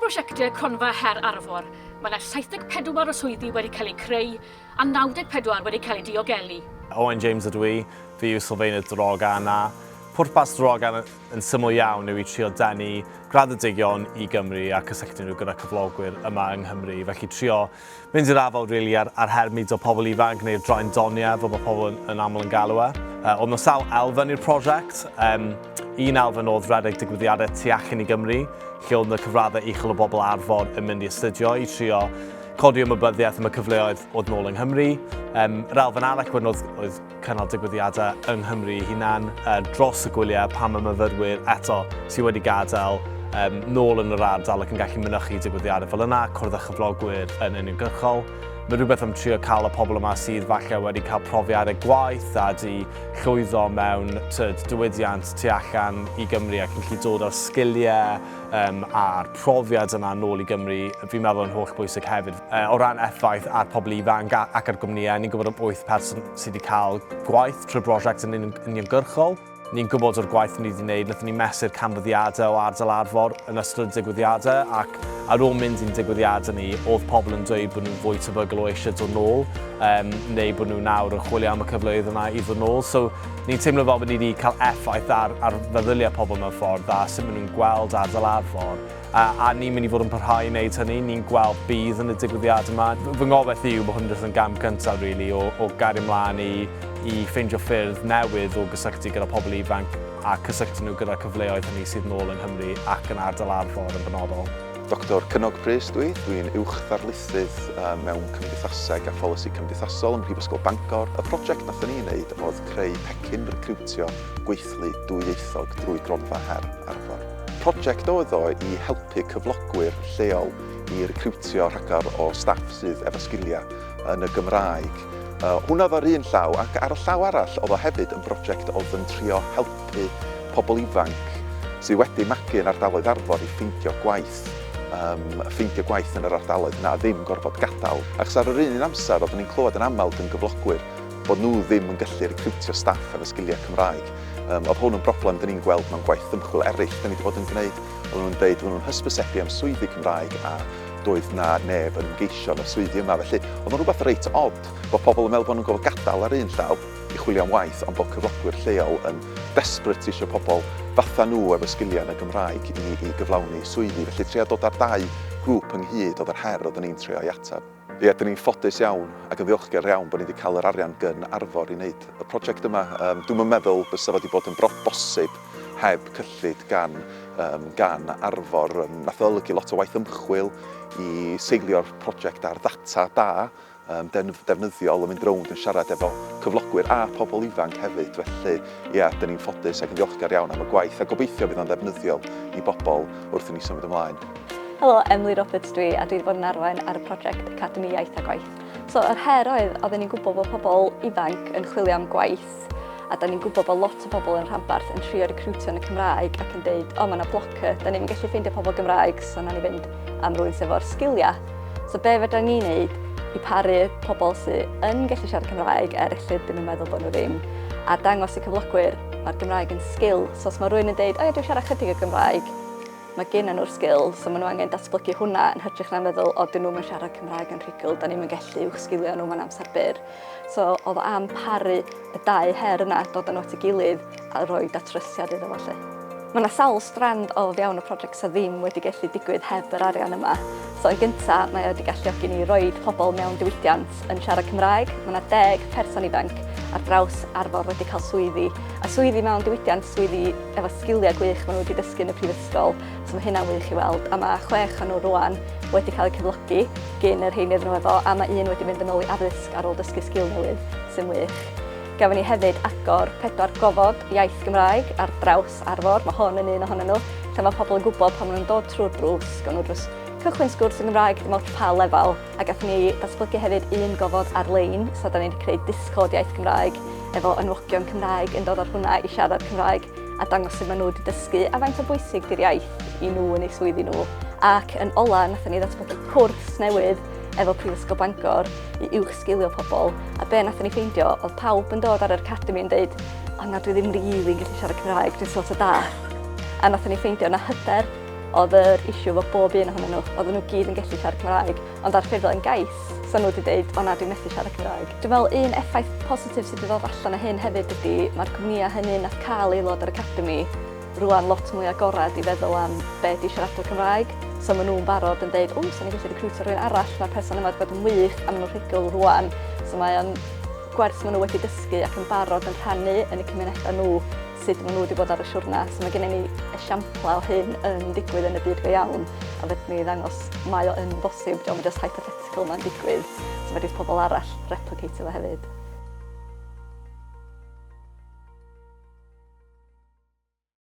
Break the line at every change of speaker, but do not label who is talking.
prosiectau Cronfa her ARFOR, mae yna 74 o swyddi wedi cael eu creu a 94 wedi cael eu diogelu.
Owen James ydw I, fi yw sylfaenydd drogan a pwrpas drogan yn syml iawn yw I trio denu graddedigion I Gymru a cysylltu nhw gyda cyflogwyr yma yng Nghymru. Felly trio mynd i'r afel ar hermyd o pobl ifanc neu'r droen doniau fel mae pobl yn aml yn galw e. Oedd yna sawl elfen i'r prosiect. Un elfen oedd rhedeg digwyddiadau tu allan I Gymru, lle oedd yna cyfraddau uchel o bobl ARFOR yn mynd I astudio I trio codi ymwybyddiaeth am y cyfleoedd oedd nôl yng Nghymru. Yr elfen arall oedd cynnal digwyddiadau yng Nghymru I hunan dros y gwyliau pan mae myfyrwyr eto sydd wedi gadael nôl yn yr ardal ac yn gallu mynychu digwyddiadau fel yna, cwrdd â chyflogwyr yn uniongyrchol. Mae rhywbeth am trio cael y pobl yma sydd falle wedi cael profiadau gwaith a di llwyddo mewn diwydiant tu allan I Gymru ac yn gallu dod ar sgiliau a'r profiad yna nôl I Gymru, fi'n meddwl yn holl bwysig hefyd. O ran effaith ar pobl ifanc ac ar gwmnïau, ni'n gwybod am 8 person sydd wedi cael gwaith trwy'r brosiect yn uniongyrchol. Ni'n gwybod o'r gwaith ni wedi gwneud, nathon ni mesur canfyddiadau o ardal ARFOR yn ystod digwyddiadau ac ar ôl mynd i'n digwyddiadau ni, oedd pobl yn dweud bod nhw'n fwy tebygol o eisiau dod nôl neu bod nhw nawr yn chwilio am y cyfleoedd yna I ddod nôl. So ni'n teimlo fel bod ni wedi cael effaith ar feddyliau pobl mewn ffordd a sut maen nhw'n gweld ardal ARFOR. A ni'n mynd I fod yn parhau I wneud hynny, ni'n gweld bydd yn y digwyddiad yma. Fy ngobaith yw bod hwn yn gam cyntaf really, o gario ymlaen I ffeindio ffyrdd newydd o gysylltu gyda pobl ifanc a cysylltu nhw gyda cyfleoedd hynny sydd nôl yng Nghymru ac yn ardal ARFOR yn benodol.
Dr Cynnog Prys dwi'n uwchddarlithydd mewn cymdeithaseg a pholisi cymdeithasol ym Mhrifysgol Bangor. Y prosiect nathon ni wneud oedd creu pecyn recriwtio gweithlu dwyieithog drwy Cronfa her ARFOR. Prosiect oedd o I helpu cyflogwyr lleol I recriwtio rhagor o staff sydd efo sgiliau yn y Gymraeg. Hwna oedd ar un llaw, ac ar y llaw arall oedd o hefyd yn brosiect oedd yn trio helpu pobl ifanc sydd wedi magu yn ardaloedd ARFOR I ffeindio gwaith. Ffeindio gwaith yn yr ardaloedd yna ddim gorfod gadael. Ac ar yr un amser oeddwn ni'n clywed yn aml gan gyflogwyr bod nhw ddim yn gallu recriwtio staff efo sgiliau Cymraeg. Oedd hwn yn broblem dyn ni'n gweld mewn gwaith ymchwil eraill dyn ni wedi bod yn gwneud. Oedden nhw'n dweud bod nhw'n hysbysebu am swyddi Cymraeg a doedd na neb yn ymgeisio am y swyddi yma. Felly oedd yn rhywbeth reit odd bod pobl yn meddwl bod nhw'n gofod gadael ar un llaw I chwilio am waith, ond bod cyflogwyr lleol yn desperate eisiau pobl fatha nhw efo sgiliau yn y Gymraeg I gyflawni swyddi. Felly trio dod ar 2 grŵp ynghyd oedd yr her oedden ni'n trio I atab. Ie, dyn ni'n ffodus iawn ac yn ddiolchgar iawn bod ni wedi cael yr arian gyn ARFOR I wneud y prosiect yma. Dwi'm yn meddwl bysa fo wedi bod yn bosib heb cyllid gan ARFOR. Nath olygu lot o waith ymchwil I seilio'r prosiect ar ddata da, defnyddiol yn mynd rownd yn siarad efo cyflogwyr a pobl ifanc hefyd. Felly, ie, dyn ni'n ffodus ac yn ddiolchgar iawn am y gwaith a gobeithio bydd o'n defnyddiol I bobl wrth I ni symud ymlaen.
Helo, Emily Roberts dwi a dwi wedi bod yn arwain ar y prosiect Academi Iaith a Gwaith. So, yr her oedden ni'n gwybod bod pobl ifanc yn chwilio am gwaith a da ni'n gwybod bod lot o bobl yn rhanbarth yn trio recriwtio yn y Cymraeg ac yn dweud, o, mae yna blocker, da ni'n gallu ffeindio pobl Gymraeg, so na ni fynd am rwy'n sef o'r sgiliau. So, be fydda ni'n neud I paru pobl sydd yn gallu siarad Cymraeg eraill ddim yn meddwl bod nhw ddim a dangos I cyflogwyr mae'r Gymraeg yn sgil. So, os mae rwy'n yn dweud, o, dwi'n siarad chydig o Gymraeg, mae gen nhw'r sgil, so maen nhw angen datblygu hwnna yn hytrach na'n meddwl, o, dyn nhw'n siarad Cymraeg yn rhugl, da ni'n gallu i'w sgilio nhw mewn amser byr. So, oedd o am paru y 2 her yna, dod yn at ei gilydd a rhoi datrysiad iddo fo. Mae yna sawl strand o fewn y prosiect sydd ddim wedi gallu digwydd heb yr arian yma. So, yn gyntaf, mae wedi galluogi ni roi pobl mewn diwydiant yn siarad Cymraeg. Mae yna 10 person ifanc ar draws ARFOR wedi cael swyddi. A swyddi mewn diwydiant, swyddi efo sgiliau gwych maen nhw wedi dysgu yn y prifysgol. So mae hynna'n wych I weld. A mae 6 o'n nhw rwan wedi cael eu cyflogi gen yr rheini iddyn nhw efo. A mae 1 wedi mynd yn ôl I addysg ar ôl dysgu sgil newydd, sy'n wych. Gafon ni hefyd agor 4 gofod iaith Gymraeg ar draws ARFOR. Mae hwn yn un ohonyn nhw. Lle mae pobl yn gwybod pan maen nhw'n dod trwy'r drws, gawn nhw drws cychwyn sgwrs yn Gymraeg dim ond pa lefel. A gathon ni datblygu hefyd 1 gofod ar-lein, so da ni wedi creu Discord iaith Gymraeg efo enwogion Cymraeg yn dod ar hwnna I siarad Cymraeg a dangos sut maen nhw wedi dysgu a faint o bwysig di'r iaith I nhw yn eu swyddi nhw. Ac yn ola, nathon ni ddatblygu cwrs newydd efo Prifysgol Bangor I uwchsgilio pobl. A be nathon ni ffeindio, oedd pawb yn dod ar yr academi yn dweud, o na, dwi ddim rili'n gallu siarad Cymraeg, dwi'n sort o da. A nathon ni ffeindio na hyder oedd yr issue fo bob un ohonyn nhw. Oedden nhw gyd yn gallu siarad Cymraeg, ond ar ffurfol yn gais, so nhw wedi dweud, o na, dwi'n methu siarad Cymraeg. Dwi'n meddwl un effaith positif sydd wedi dod allan o hyn hefyd ydy, mae'r cwmnïau hynny nath cael aelod o'r academi rwan lot mwy agorad i feddwl am be di siaradwr Cymraeg. So maen nhw'n barod yn dweud, o, so ni'n gallu recriwtio rhywun arall, mae'r person yma wedi bod yn wych a maen nhw'n rhugl rwan. So mae'n gwers maen nhw wedi dysgu ac yn barod yn rhannu yn y cymunedau nhw sut maen nhw wedi bod ar y siwrna. So mae gennym ni esiampla o hyn yn digwydd yn y byd go iawn a fedrwn ni ddangos mae o yn bosib, diolch yn just hypothetical mae'n digwydd. So mae pobl arall replicatio fo hefyd.